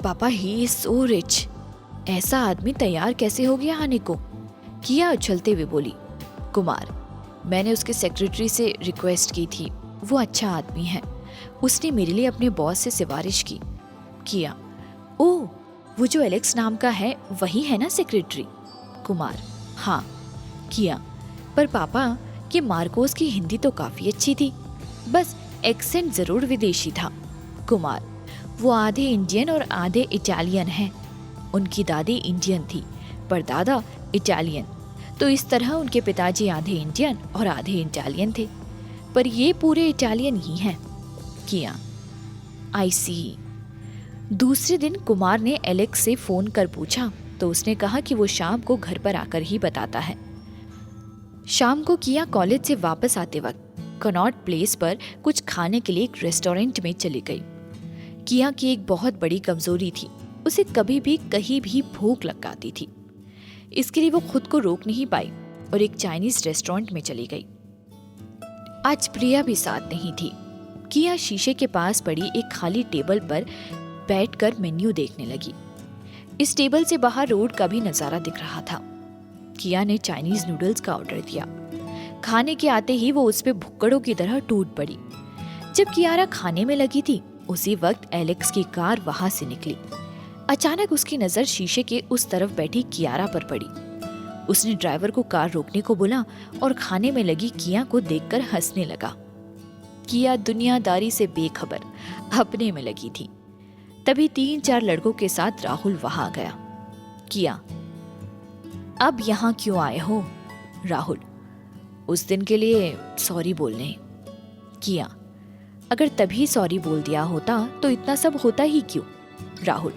पापा he is so rich. ऐसा आदमी तैयार कैसे हो गया आने को? किया उछलते हुए बोली। कुमार, मैंने उसके सेक्रेटरी से रिक्वेस्ट की थी, वो अच्छा आदमी है, उसने मेरे लिए अपने बॉस से सिफारिश की। किया, ओह, वो जो एलेक्स नाम का है वही है ना सेक्रेटरी? कुमार, हाँ। किया, पर पापा कि मार्कोस की हिंदी तो काफी अच्छी थी, बस एक्सेंट जरूर विदेशी था। कुमार, वो आधे इंडियन और आधे इटालियन हैं। उनकी दादी इंडियन थी पर दादा इटालियन, तो इस तरह उनके पिताजी आधे इंडियन और आधे इटालियन थे, पर ये पूरे इटालियन ही हैं। किया, आई सी। दूसरे दिन कुमार ने एलेक्स से फोन कर पूछा तो उसने कहा कि वो शाम को घर पर आकर ही बताता है। शाम को किया कॉलेज से वापस आते वक्त कनॉट प्लेस पर कुछ खाने के लिए एक रेस्टोरेंट में चली गई। किया की एक बहुत बड़ी कमजोरी थी, उसे कभी भी कहीं भी भूख लग जाती थी। इसके लिए वो खुद को रोक नहीं पाई और एक चाइनीज रेस्टोरेंट में चली गई। आज प्रिया भी साथ नहीं थी। किया शीशे के पास पड़ी एक खाली टेबल पर बैठकर मेन्यू देखने लगी। इस टेबल से बाहर रोड का भी नजारा दिख रहा था। किया ने चाइनीज नूडल्स का ऑर्डर दिया। खाने के आते ही वो उस पे भुक्कड़ों की तरह टूट पड़ी। जब कियारा खाने में लगी थी उसी वक्त एलेक्स की कार वहां से निकली। अचानक उसकी नजर शीशे के उस तरफ बैठी कियारा पर पड़ी। उसने ड्राइवर को कार रोकने को बोला और खाने में लगी किया को देखकर हंसने लगा। किया दुनियादारी से बेखबर अपने में लगी थी। तभी 3-4 लड़कों के साथ राहुल वहां गया। किया, अब यहाँ क्यों आए हो? राहुल, उस दिन के लिए सॉरी बोलने। किया, अगर तभी सॉरी बोल दिया होता तो इतना सब होता ही क्यों? राहुल,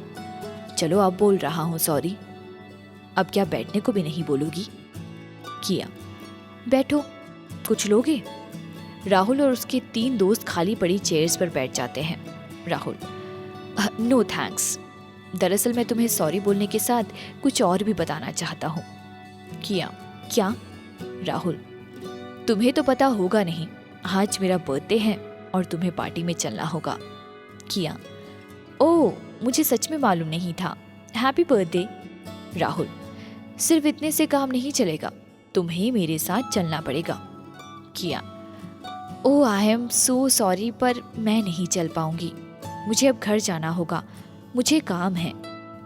चलो अब बोल रहा हूँ सॉरी। अब क्या बैठने को भी नहीं बोलोगी? किया, बैठो, कुछ लोगे? राहुल और उसके 3 दोस्त खाली पड़ी चेयर्स पर बैठ जाते हैं। राहुल, नो थैंक्स, दरअसल मैं तुम्हें सॉरी बोलने के साथ कुछ और भी बताना चाहता हूँ। किया, क्या? राहुल, तुम्हें तो पता होगा नहीं, आज मेरा बर्थडे है और तुम्हें पार्टी में चलना होगा। किया, ओह, मुझे सच में मालूम नहीं था, हैप्पी बर्थडे। राहुल, सिर्फ इतने से काम नहीं चलेगा, तुम्हें मेरे साथ चलना पड़ेगा। किया, ओह, आई एम सो सॉरी, पर मैं नहीं चल पाऊंगी, मुझे अब घर जाना होगा, मुझे काम है।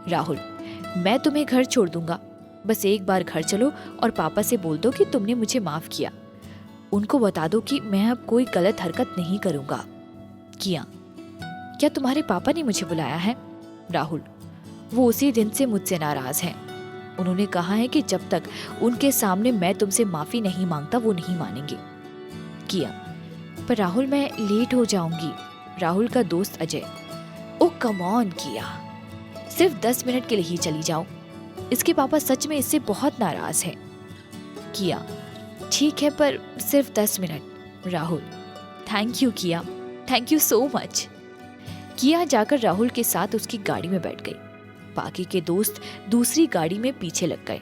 राहुल, मैं तुम्हें घर छोड़ दूंगा, बस एक बार घर चलो और पापा से बोल दो कि तुमने मुझे माफ किया। उनको बता दो कि मैं अब कोई गलत हरकत नहीं करूंगा। किया, क्या तुम्हारे पापा ने मुझे बुलाया है? राहुल, वो उसी दिन से मुझसे नाराज हैं। उन्होंने कहा है कि जब तक उनके सामने मैं तुमसे माफी नहीं मांगता वो नहीं मानेंगे। किया, पर राहुल मैं लेट हो जाऊंगी। राहुल का दोस्त अजय, ओ कम ऑन किया, सिर्फ 10 मिनट के लिए ही चली जाओ, इसके पापा सच में इससे बहुत नाराज हैं। किया, ठीक है, पर सिर्फ 10 मिनट। राहुल, थैंक यू किया, थैंक यू सो मच। किया जाकर राहुल के साथ उसकी गाड़ी में बैठ गई। बाकी के दोस्त दूसरी गाड़ी में पीछे लग गए।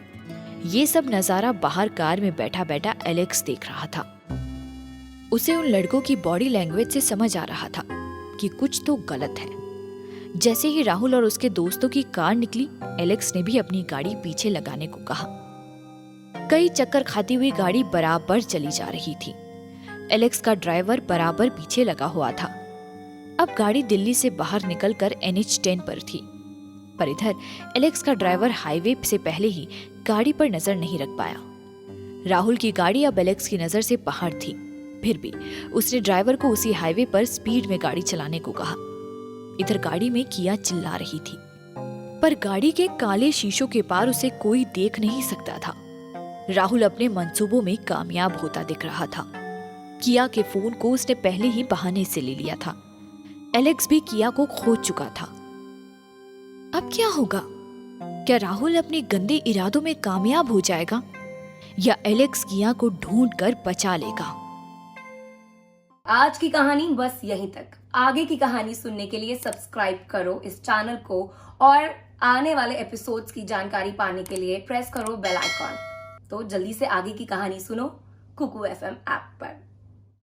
ये सब नजारा बाहर कार में बैठा बैठा एलेक्स देख रहा था। उसे उन लड़कों की बॉडी लैंग्वेज से समझ आ रहा था कि कुछ तो गलत है। जैसे ही राहुल और उसके दोस्तों की कार निकली, एलेक्स ने भी अपनी गाड़ी पीछे लगाने को कहा। कई चक्कर खाती हुई गाड़ी बराबर चली जा रही थी। एलेक्स का ड्राइवर बराबर पीछे लगा हुआ था। अब गाड़ी दिल्ली से बाहर निकलकर NH10 पर थी, पर इधर एलेक्स का ड्राइवर हाईवे से पहले ही गाड़ी पर नजर नहीं रख पाया। राहुल की गाड़ी अब एलेक्स की नजर से बाहर थी, फिर भी उसने ड्राइवर को उसी हाईवे पर स्पीड में गाड़ी चलाने को कहा। इधर गाड़ी में किया चिल्ला रही थी, पर गाड़ी के काले शीशों के पार उसे कोई देख नहीं सकता था। राहुल अपने मंसूबों में कामयाब होता दिख रहा था। किया के फोन को उसने पहले ही बहाने से ले लिया था। एलेक्स भी किया को खोज चुका था। अब क्या होगा? क्या राहुल अपने गंदे इरादों में कामयाब हो जाएगा या एलेक्स किया को ढूंढकर बचा लेगा? आज की कहानी बस यहीं तक। आगे की कहानी सुनने के लिए सब्सक्राइब करो इस चैनल को और आने वाले एपिसोड्स की जानकारी पाने के लिए प्रेस करो बेल आइकॉन। तो जल्दी से आगे की कहानी सुनो कुकू FM ऐप पर।